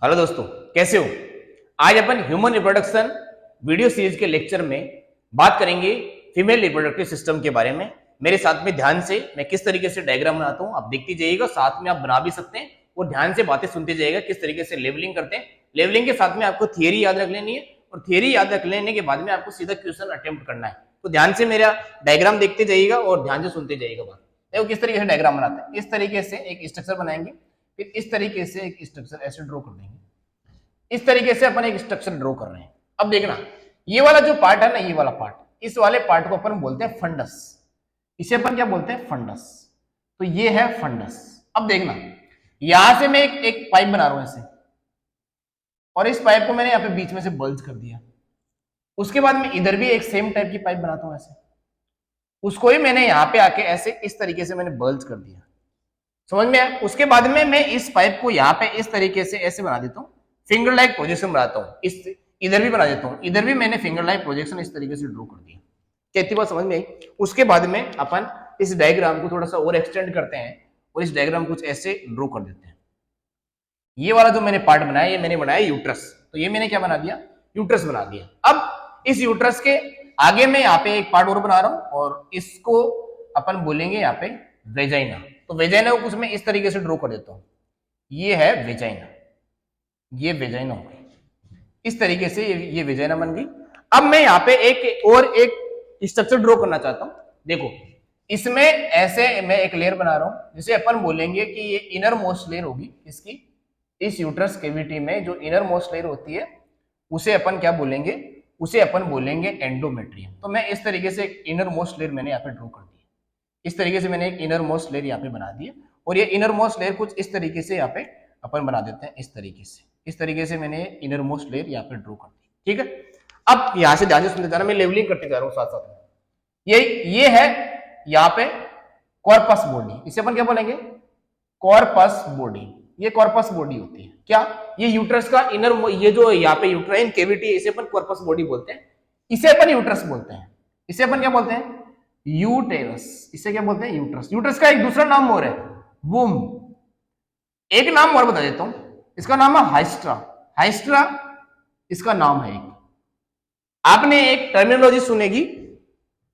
Hello दोस्तों, कैसे हो। आज अपन ह्यूमन रिप्रोडक्शन वीडियो सीरीज के लेक्चर में बात करेंगे फीमेल रिप्रोडक्टिव सिस्टम के बारे में। मेरे साथ में ध्यान से मैं किस तरीके से डायग्राम बनाता हूं आप देखते जाइएगा, साथ में आप बना भी सकते हैं और ध्यान से बातें सुनते जाइएगा किस तरीके से लेवलिंग करते हैं। लेवलिंग के साथ में आपको थियरी याद रख लेनी है और थियरी याद रख लेने के बाद में आपको सीधा क्वेश्चन अटेम्प्ट करना है। तो ध्यान से मेरा डायग्राम देखते जाइएगा और ध्यान से सुनते जाइएगा। बात देखो किस तरीके से डायग्राम बनाते हैं। इस तरीके से एक स्ट्रक्चर बनाएंगे, फिर इस तरीके से एक स्ट्रक्चर ऐसे ड्रॉ कर देंगे। इस तरीके से अपन एक स्ट्रक्चर ड्रॉ कर रहे हैं। अब देखना, ये वाला जो पार्ट है ना, ये वाला पार्ट, इस वाले पार्ट को अपन बोलते हैं फंडस। इसे अपन क्या बोलते हैं? फंडस। तो ये है फंडस। अब देखना, यहां से मैं एक पाइप बना रहा हूं ऐसे, और इस पाइप को मैंने यहां पे बीच में से बल्ज कर दिया। उसके बाद में इधर भी एक सेम टाइप की पाइप बनाता हूं ऐसे, उसको ही मैंने यहां पे आके ऐसे इस तरीके से मैंने बल्ज कर दिया। समझ में आया? उसके बाद में मैं इस पाइप को यहां पे इस तरीके से ऐसे बना देता हूं, फिंगर लाइक प्रोजेक्शन बनाता हूं। इस इधर भी बना देता हूं, इधर भी मैंने फिंगर लाइक प्रोजेक्शन इस तरीके से ड्रॉ कर दिया। कहती बात समझ में आई? उसके बाद में अपन इस डायग्राम को थोड़ा सा और एक्सटेंड करते हैं और इस डायग्राम कुछ ऐसे ड्रॉ कर देते हैं। ये वाला जो मैंने पार्ट बनाया, ये मैंने बनाया यूट्रस। तो ये मैंने क्या बना दिया? यूट्रस बना दिया। अब इस यूट्रस के आगे मैं यहाँ पे एक पार्ट और बना रहा हूं और इसको अपन बोलेंगे यहाँ पे वेजाइना। तो वेजाइना को कुछ मैं इस तरीके से ड्रॉ कर देता हूं। ये है वेजाइना, ये वेजाइना हो गई। इस तरीके से ये वेजाइना बन गई। अब मैं यहाँ पे एक स्ट्रक्चर ड्रॉ करना चाहता हूं। देखो, इसमें ऐसे मैं एक लेयर बना रहा हूं जिसे अपन बोलेंगे कि ये इनर मोस्ट लेयर होगी इसकी। इस यूट्रस केविटी में जो इनर मोस्ट लेयर होती है उसे अपन क्या बोलेंगे? उसे अपन बोलेंगे एंडोमेट्रियम। तो मैं इस तरीके से एक इनर मोस्ट लेयर मैंने यहाँ पे ड्रॉ कर दी। इस तरीके से मैंने एक इनर मोस्ट लेयर यहाँ पे बना दी है और ये इनर मोस्ट लेयर कुछ इस तरीके से यहाँ पे अपन बना देते हैं। इस तरीके से मैंने इनर मोस्ट लेयर यहाँ पे ड्रॉ कर दी। ठीक है, अब यहाँ से ध्यान से सुनते जाना, मैं लेवलिंग करते जा रहा हूँ साथ साथ में। ये है यहाँ पे कॉर्पस बॉडी, इसे अपन क्या बोलेंगे? Corpus body. ये कॉर्पस बॉडी होती है क्या? ये यूट्रस का इनर, ये जो यहाँ पे यूट्राइन केविटी है, इसे अपन कॉर्पस बॉडी बोलते हैं। इसे अपन यूट्रस बोलते हैं। इसे अपन क्या बोलते हैं? यूटेरस। इसे क्या बोलते हैं? यूट्रस। यूट्रस का एक दूसरा नाम और है वूम। एक नाम और बता देता हूं, इसका नाम है हाइस्ट्रा। हाइस्ट्रा इसका नाम है। एक आपने एक टर्मिनोलॉजी सुनेगी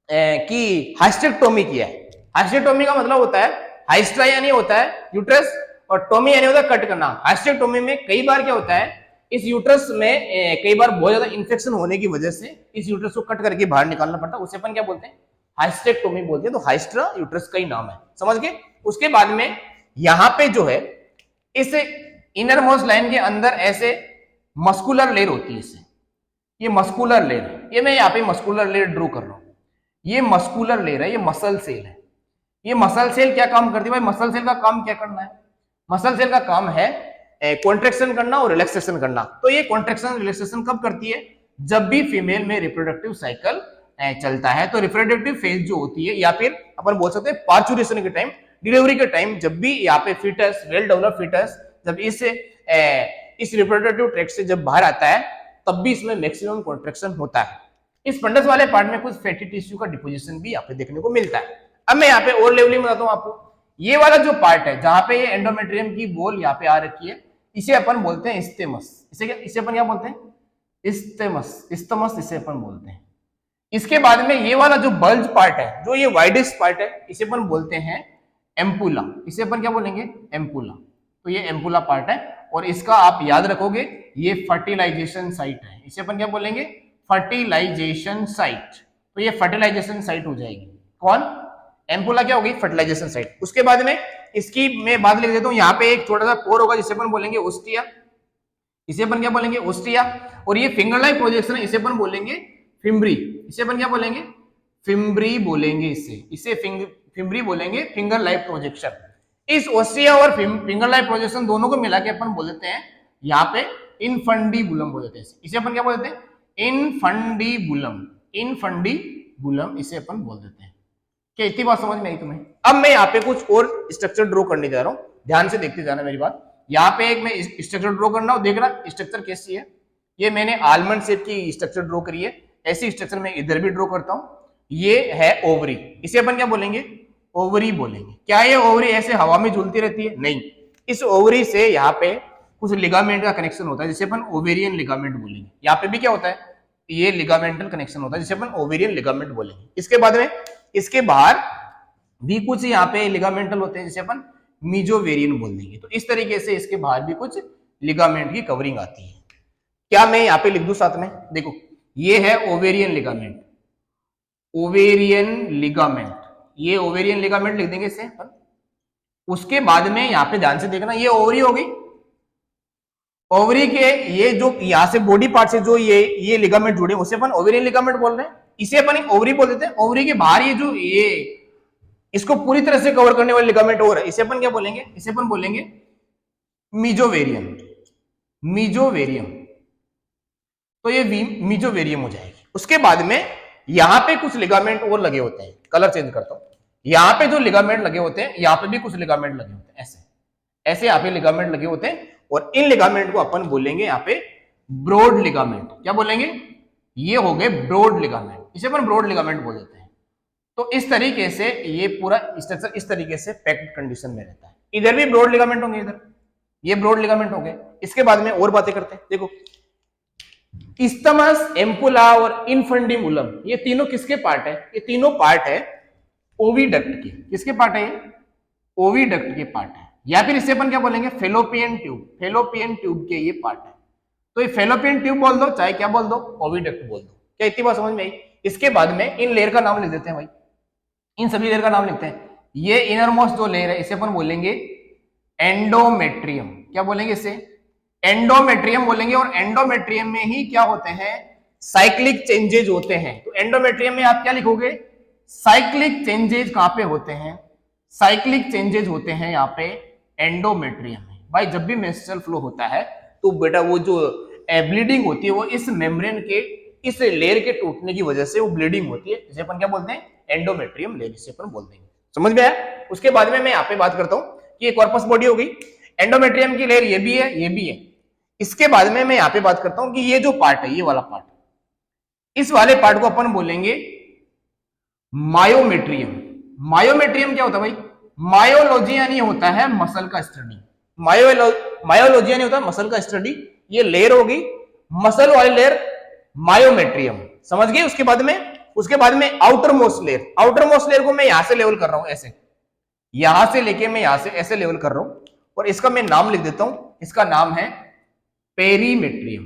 कि हाइस्टेक्टोमी किया है। हाइस्टेक्टोमी का मतलब होता है, हाइस्ट्रा यानी होता है यूट्रस और टोमी यानी होता है कट करना। हाइस्टेक्टोमी में कई बार क्या होता है, इस यूट्रस में कई बार बहुत ज्यादा इंफेक्शन होने की वजह से इस यूट्रस को कट करके बाहर निकालना पड़ता है। उसे अपन क्या बोलते हैं? हाइस्टेक्टोमी बोलते हैं। तो हाइस्ट्रा यूट्रस का ही नाम है, समझ गए? उसके बाद में यहां पे जो है, इस इनर मोस्ट लाइन के अंदर ऐसे मस्कुलर लेयर होती है। इसे ये मस्कुलर लेयर है, ये मैं यहाँ पे मस्कुलर लेयर ड्रॉ कर रहा हूं। ये मस्कुलर लेयर है, ये मसल सेल है। ये मसल सेल क्या काम करती है भाई? मसल सेल का काम क्या करना है? मसल सेल का काम है कॉन्ट्रेक्शन करना और रिलैक्सेशन करना। तो ये कॉन्ट्रेक्शन रिलैक्सेशन कब करती है? जब भी फीमेल में रिप्रोडक्टिव साइकिल चलता है। तो रिप्रोडक्टिव फेज जो होती है, या फिर अपन बोल सकते हैं पार्चुरेशन के टाइम, डिलीवरी के टाइम, जब भी यहाँ पे फीटस, वेल डेवलप फीटस जब इस रिप्रोडक्टिव ट्रैक्ट से जब बाहर आता है, तब भी इसमें मैक्सिमम कॉन्ट्रेक्शन होता है। इस फंडस वाले पार्ट में कुछ फैटी टिश्यू का डिपोजिशन भी यहाँ पे देखने को मिलता है। अब मैं यहाँ पे और लेवलिंग बताता हूँ आपको। ये वाला जो पार्ट है जहां पे ये एंडोमेट्रियम की बॉल यहाँ पे आ रखी है, इसे अपन बोलते हैं स्टेमस। इसे अपन क्या बोलते हैं? स्टेमस। इसे अपन बोलते हैं। इसके बाद में ये वाला जो बल्ज पार्ट है, जो ये वाइडेस्ट पार्ट है, इसे अपन बोलते हैं एम्पुला। इसे अपन क्या बोलेंगे? एम्पुला। तो ये एम्पुला पार्ट है और इसका आप याद रखोगे, ये फर्टिलाइजेशन साइट है। इसे अपन क्या बोलेंगे? Fertilization site. तो ये फर्टिलाइजेशन साइट हो जाएगी। कौन? एम्पुला क्या होगी? Fertilization site. उसके बाद में इसकी मैं बात लिख देता हूं, यहाँ पे एक छोटा सा पोर होगा जिसे अपन बोलेंगे ओस्टिया। इसे अपन क्या बोलेंगे? ओस्टिया। और ये फिंगर लाइक प्रोजेक्शन है, इसे अपन बोलेंगे फिम्ब्री। इसे अपन क्या बोलेंगे? फिम्ब्री बोलेंगे। इसे फिम्ब्री बोलेंगे, फिंगर लाइक प्रोजेक्शन। इस ओस्टिया और फिंगर लाइक प्रोजेक्शन दोनों को मिला के अपन बोल देते हैं यहाँ पे इनफंडीबुलम बोल देते हैं। इसे अपन क्या बोल देते हैं? इनफंडीबुलम। इनफंडीबुलम इसे अपन बोल देते हैं। क्या इतनी बात समझ में आई तुम्हें? अब मैं यहाँ पे कुछ और स्ट्रक्चर ड्रॉ करने जा रहा हूँ, ध्यान से देखते जाना मेरी बात। यहाँ पे एक मैं स्ट्रक्चर ड्रॉ करना हूँ, देखना स्ट्रक्चर कैसी है। ये मैंने आलमंड शेप की स्ट्रक्चर ड्रॉ करी है। ऐसी स्ट्रक्चर मैं इधर भी ड्रॉ करता हूँ। ये है ओवरी। इसे अपन क्या बोलेंगे? ओवरी बोलेंगे। क्या ये ओवरी ऐसे हवा में झूलती रहती है? नहीं। इस ओवरी से यहाँ पे कुछ लिगामेंट का कनेक्शन होता है जिसे अपन ओवेरियन लिगामेंट बोलेंगे। यहाँ पे भी क्या होता है, ये लिगामेंटल कनेक्शन होता है जिसे अपन ओवेरियन लिगामेंट बोलेंगे। इसके बाद में इसके बाहर भी कुछ यहाँ पे लिगामेंटल होते हैं जिसे अपन मीजोवेरियन बोल देंगे। तो इस तरीके से इसके बाहर भी कुछ लिगामेंट की कवरिंग आती है। क्या मैं यहाँ पे लिख दूं साथ में, देखो ये है ओवेरियन लिगामेंट, ओवेरियन लिगामेंट, ये ओवेरियन लिगामेंट लिख देंगे इसे। उसके बाद में यहाँ पे ध्यान से देखना, ये ओवरी हो गई, ओवरी के ये जो यहाँ से बॉडी पार्ट से जो ये लिगामेंट जुड़े उसे अपन ओवेरियन लिगामेंट बोल रहे हैं, इसे अपन ओवरी बोल देते हैं। ओवरी के बाहर ये जो ये इसको पूरी तरह से कवर करने वाले लिगामेंट और है, इसे अपन क्या बोलेंगे, इसे अपन बोलेंगे मीजोवेरियम, मीजोवेरियम। तो ये मीजोवेरियम हो जाएगी। उसके बाद में यहां पे कुछ लिगामेंट और लगे होते हैं, कलर चेंज करता हूं, यहां पे जो लिगामेंट लगे होते हैं यहां पे भी कुछ लिगामेंट लगे होते हैं, ऐसे ऐसे यहां पे लिगामेंट लगे होते हैं और इन लिगामेंट को अपन बोलेंगे यहां पे ब्रॉड लिगामेंट। क्या बोलेंगे, ये हो गए ब्रॉड लिगामेंट, इसे अपन ब्रॉड लिगामेंट बोल देते हैं। तो इस तरीके से ये पूरा स्ट्रक्चर इस तरीके से पैक्ड कंडीशन में रहता है। इधर भी ब्रॉड लिगामेंट होंगे, इधर ये ब्रॉड लिगामेंट हो गए। इसके बाद में और बातें करते हैं, देखो इस्थमस, एम्पुला और इनफंडिबुलम, ये तीनों किसके पार्ट है, ये तीनों पार्ट है ओविडक्ट के। किसके पार्ट है ये, ओविडक्ट के पार्ट है, या फिर इसे अपन क्या बोलेंगे फेलोपियन ट्यूब, फेलोपियन ट्यूब के ये पार्ट है। तो ये फेलोपियन ट्यूब बोल दो चाहे क्या बोल दो, ओविडक्ट बोल दो। क्या इतनी बात समझ में आई। इसके बाद में इन लेयर का नाम लिख देते हैं भाई, इन सभी लेयर का नाम लिखते हैं। ये इनरमोस्ट जो लेयर है इसे अपन बोलेंगे एंडोमेट्रियम। क्या बोलेंगे इसे, एंडोमेट्रियम बोलेंगे। और एंडोमेट्रियम में ही क्या होते हैं, साइक्लिक चेंजेज होते हैं। तो एंडोमेट्रियम में आप क्या लिखोगे, साइक्लिक चेंजेज कहां पे होते हैं, साइक्लिक चेंजेज होते हैं यहाँ पे एंडोमेट्रियम में। भाई जब भी मेंस्ट्रुअल फ्लो होता है तो बेटा वो जो ब्लीडिंग होती है वो इस मेम्ब्रेन के इस लेयर के टूटने की वजह से वो ब्लीडिंग होती है, जिसे अपन क्या बोलते हैं एंडोमेट्रियम लेयर, जिसे अपन बोल देंगे। समझ में आया। उसके बाद में मैं यहाँ पे बात करता हूं कि ये कॉर्पस बॉडी हो गई, एंडोमेट्रियम की लेयर ये भी है, ये भी है। इसके बाद में मैं यहाँ पे बात करता हूं कि ये जो पार्ट है, ये वाला पार्ट, इस वाले पार्ट को अपन बोलेंगे मायोमेट्रियम। मायोमेट्रियम क्या होता है भाई, मायोलॉजी यानी होता है मसल का स्टडी, मायोलॉजी यानी होता है मसल का स्टडी। ये लेयर होगी मसल वाली लेयर, मायोमेट्रियम, समझ गए। उसके बाद में outer most layer, outer most layer को मैं यहां से लेवल कर रहा हूं, ऐसे यहां से लेके मैं यहां से ऐसे लेवल कर रहा हूं और इसका मैं नाम लिख देता हूं, इसका नाम है पेरीमेट्रियम।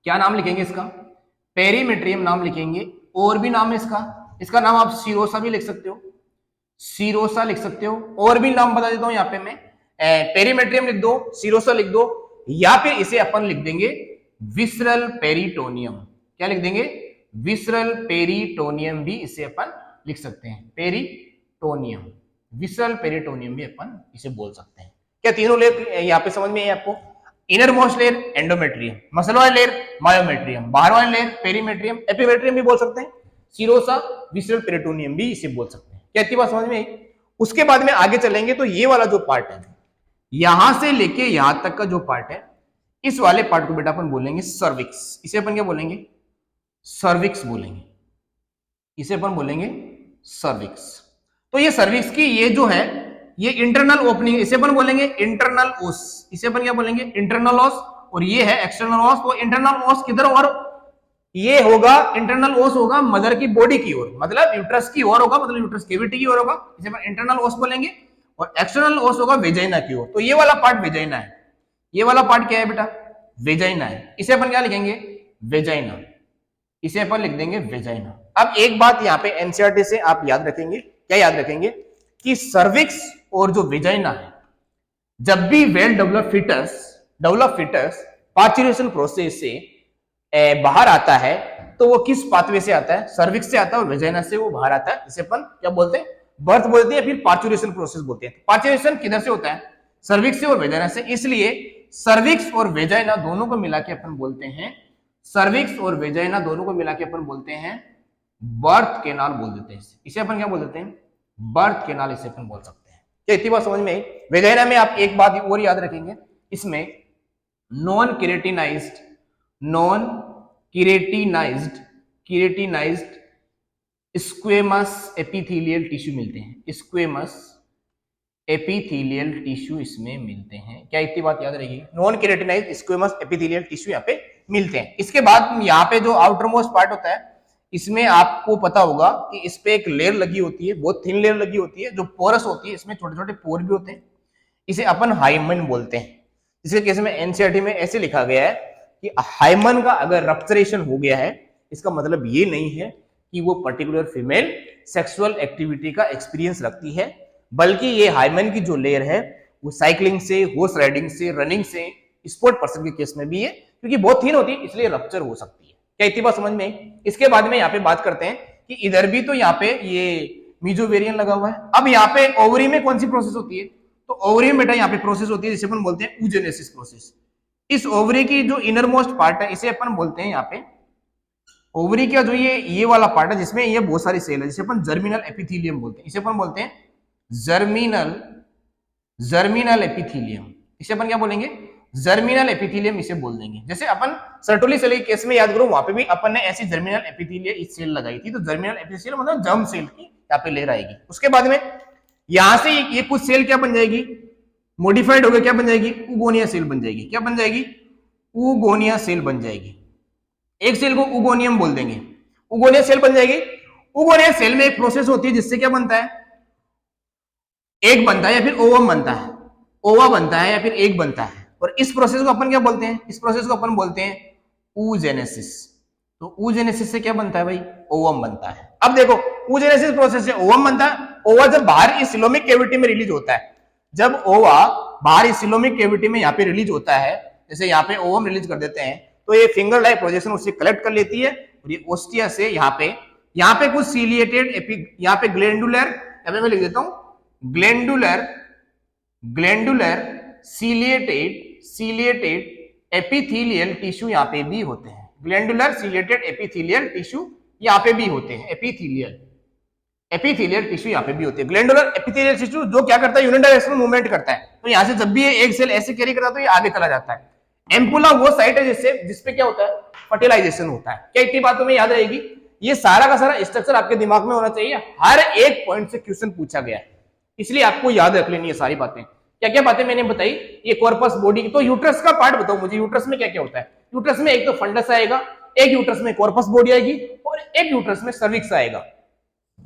क्या नाम लिखेंगे इसका, पेरीमेट्रियम नाम लिखेंगे। और भी नाम है इसका नाम आप सीरोसा भी लिख सकते हो, सीरोसा लिख सकते हो। और भी नाम बता देता हूं यहाँ पे मैं, पेरीमेट्रियम लिख दो, सीरोसा लिख दो, या फिर इसे अपन लिख देंगे विसरल पेरिटोनियम। क्या लिख देंगे, विसरल पेरिटोनियम भी इसे अपन लिख सकते हैं, पेरिटोनियम, विसरल पेरिटोनियम भी अपन इसे बोल सकते हैं। क्या तीनों लेयर यहाँ पे समझ में है आपको, inner most layer endometrium, muscle वाले लेयर मायोमेट्रियम, बाहर वाले लेयर पेरीमेट्रियम, एपिमेट्रियम भी बोल सकते हैं, सीरोसा, विसरल पेरिटोनियम भी इसे बोल सकते हैं। क्या इतनी बात समझ में आई। उसके बाद में आगे चलेंगे तो ये वाला जो पार्ट है, यहां से लेके यहां तक का जो पार्ट है, इस वाले पार्ट को बेटा अपन बोलेंगे सर्विक्स। इसे अपन क्या बोलेंगे, सर्विक्स बोलेंगे, इसे अपन बोलेंगे सर्विक्स। तो ये सर्विक्स की ये जो है ये इंटरनल ओपनिंग, इसे अपन बोलेंगे इंटरनल ओस, इसे अपन क्या बोलेंगे इंटरनल ओस। और ये है एक्सटर्नल ओस। तो इंटरनल ओस किधर, और ये होगा इंटरनल ओस होगा मदर की बॉडी की ओर, मतलब यूट्रस की ओर होगा, मतलब यूट्रस कैविटी की ओर होगा, इसे अपन इंटरनल ओस बोलेंगे। और एक्सटर्नल ओस होगा वेजाइना की ओर। तो ये वाला पार्ट वेजाइना है, ये वाला पार्ट क्या है बेटा, वेजाइना है। इसे अपन क्या लिखेंगे, वेजाइना, इसे अपन लिख देंगे वेजाइना। अब एक बात यहाँ पे एनसीईआरटी से आप याद रखेंगे, क्या याद रखेंगे कि सर्विक्स और जो वेजाइना है, जब भी well develop foetus parturition process से बाहर आता है तो वो किस पाथवे से आता है, सर्विक्स से आता है और वेजाइना से वो बाहर आता है। इसे अपन क्या बोलते हैं, बर्थ बोलते हैं, फिर पार्चुरेशन प्रोसेस बोलते हैं। पार्चुरेशन किधर से होता है, सर्विक्स से और वेजाइना से। इसलिए सर्विक्स और वेजाइना दोनों को मिला के अपन बोलते हैं, सर्विक्स और वेजाइना दोनों को मिला के अपन बोलते हैं बर्थ केनाल बोल देते हैं। इसे अपन क्या बोल देते हैं, बर्थ केनाल, इसे अपन बोल सकते हैं। क्या इतनी बात समझ में आई। वेजाइना में आप एक बात और याद रखेंगे, इसमें नॉन किरेटिनाइज्ड स्क्वेमस एपिथेलियल टिश्यू मिलते हैं, स्क्वेमस एपिथेलियल टिश्यू इसमें मिलते हैं। क्या इतनी बात याद रहेगी? Non keratinised squamous epithelial tissue यहाँ पे मिलते हैं। इसके बाद यहाँ पे जो आउटर मोस्ट पार्ट होता है, इसमें आपको पता होगा कि इस पे एक लेयर लगी होती है, बहुत थिन लेयर लगी होती है, जो पोरस होती है, इसमें छोटे छोटे पोर भी होते हैं। इसे अपन हाइमन बोलते हैं। इसके केस में एनसीईआरटी में ऐसे लिखा गया है कि हाइमन का अगर रप्चरेशन हो गया है, इसका मतलब ये नहीं है कि वो पर्टिकुलर फीमेल सेक्सुअल एक्टिविटी का एक्सपीरियंस रखती है, बल्कि ये हाइमन की जो लेयर है वो साइकिलिंग से, हॉर्स राइडिंग से, रनिंग से, स्पोर्ट पर्सन के केस में भी है, क्योंकि बहुत थिन होती है इसलिए रप्चर हो सकती है। क्या इतनी बात समझ में? इसके बाद में यहाँ पे बात करते हैं कि इधर भी तो यहाँ पे ये मीजोवेरियन लगा हुआ है। अब यहाँ पे ओवरी में कौन सी प्रोसेस होती है? तो ओवरी में बेटा यहाँ पे प्रोसेस होती है जिसे अपन बोलते हैं oogenesis प्रोसेस। इस ओवरी की जो इनर मोस्ट पार्ट है इसे अपन बोलते हैं यहाँ पे ओवरी का जो ये वाला पार्ट है जिसमें ये बहुत सारी सेल है, जिसे अपन जर्मिनल एपिथेलियम बोलते हैं। इसे अपन बोलते हैं जर्मिनल एपिथेलियम। इसे अपन क्या बोलेंगे? जर्मिनल एपिथेलियम इसे बोल देंगे। जैसे अपन सर्टोली सेल के केस में याद करो, वहां पे भी अपन ने ऐसी जर्मिनल एपिथेलियल सेल लगाई थी। तो जर्मिनल एपिथेलियम मतलब जर्म सेल की यहाँ पे लेयर आएगी। उसके बाद में यहां से ये कुछ सेल क्या बन जाएगी? मॉडिफाइड हो गया, क्या बन जाएगी? उगोनिया सेल बन जाएगी। क्या बन जाएगी? उगोनिया सेल बन जाएगी। एक सेल को उगोनियम बोल देंगे, उगोनिया सेल बन जाएगी। उगोनिया सेल में एक प्रोसेस होती है जिससे क्या बनता है? एग बनता है या फिर ओवम बनता है, ओवा बनता है या फिर एग बनता है। और इस प्रोसेस को अपन क्या बोलते हैं? इस प्रोसेस को अपन बोलते हैं oogenesis। तो oogenesis से क्या बनता है भाई? ओवम बनता है। अब देखो oogenesis प्रोसेस से ओवम बनता है। ओवा जब बाहर इस सिलोमिक कैविटी में रिलीज होता है, जब ओवा बाहर इस सिलोमिक कैविटी में यहाँ पे रिलीज होता है, जैसे यहाँ पे ओवम रिलीज कर देते हैं, तो ये फिंगर लाइक प्रोजेक्शन उसे कलेक्ट कर लेती है और ये ओस्टिया से यहाँ पे कुछ सीलिएटेड यहाँ पे ग्लैंडुलर, यहाँ पे मैं लिख देता हूँ ग्लैंडुलर सीलिएटेड एपिथेलियल टिश्यू यहाँ पे भी होते हैं। ग्लैंडुलर सीलिएटेड एपिथेलियल टिश्यू यहाँ पे भी होते हैं। एपिथेलियल टिश्यू यहाँ पे भी होते हैं। ग्लैंडुलर एपिथेलियल टिश्यू जो क्या करता है? यूनिडायरेक्शनल मूवमेंट करता है। तो यहाँ से जब भी ये एक सेल ऐसे कैरी करता है तो ये आगे चला जाता है। एम्पुला वो साइट है जिसपे क्या होता है? फर्टिलाइजेशन होता है। क्या इतनी बातों में याद रहेगी? ये सारा का सारा स्ट्रक्चर आपके दिमाग में होना चाहिए। हर एक पॉइंट से क्वेश्चन पूछा गया है, इसलिए आपको याद रख लेनी है सारी बातें। क्या क्या बातें मैंने बताई? ये कॉर्पस बॉडी। तो यूट्रस का पार्ट बताओ मुझे, यूट्रस में क्या क्या होता है? यूट्रस में एक तो फंडस आएगा, एक यूट्रस में कॉर्पस बॉडी आएगी और एक यूट्रस में सर्विक्स आएगा।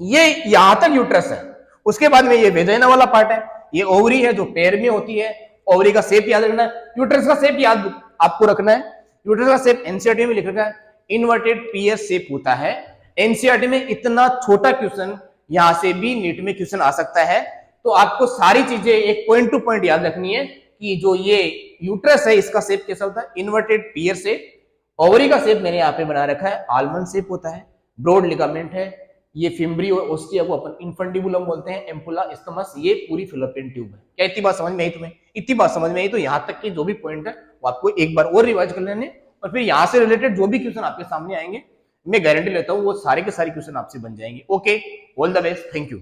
ये यहां तक यूट्रस है। उसके बाद में ये वेजाइना वाला पार्ट है, ये ओवरी है जो पैर में होती है। ओवरी का शेप याद रखना है, यूट्रस का शेप याद आपको रखना है। यूट्रस का शेप एनसीईआरटी में लिख रखा है, इन्वर्टेड पीएस शेप होता है। एनसीईआरटी में इतना छोटा क्वेश्चन यहां से भी नीट में क्वेश्चन आ सकता है। तो आपको सारी चीजें एक पॉइंट टू पॉइंट याद रखनी है कि जो ये यूट्रस है इसका शेप कैसा होता है? Inverted peer shape. ओवरी का शेप मैंने यहाँ पे बना रखा है, आलमंड शेप होता है। ब्रॉड लिगामेंट है। ये फिम्बरी और ओस्टिया को अपन इन्फंडिबुलम बोलते हैं। एम्पुला इस्टमस ये पूरी फिलोपियन ट्यूब है। क्या इतनी बात समझ में आई तुम्हें? इतनी बात समझ में आई तो यहाँ तक के जो भी पॉइंट है वो आपको एक बार और रिवाइज कर लेने, और फिर यहाँ से रिलेटेड जो भी क्वेश्चन आपके सामने आएंगे मैं गारंटी लेता हूँ वो सारे के सारे क्वेश्चन आपसे बन जाएंगे। Okay, all the best, thank you.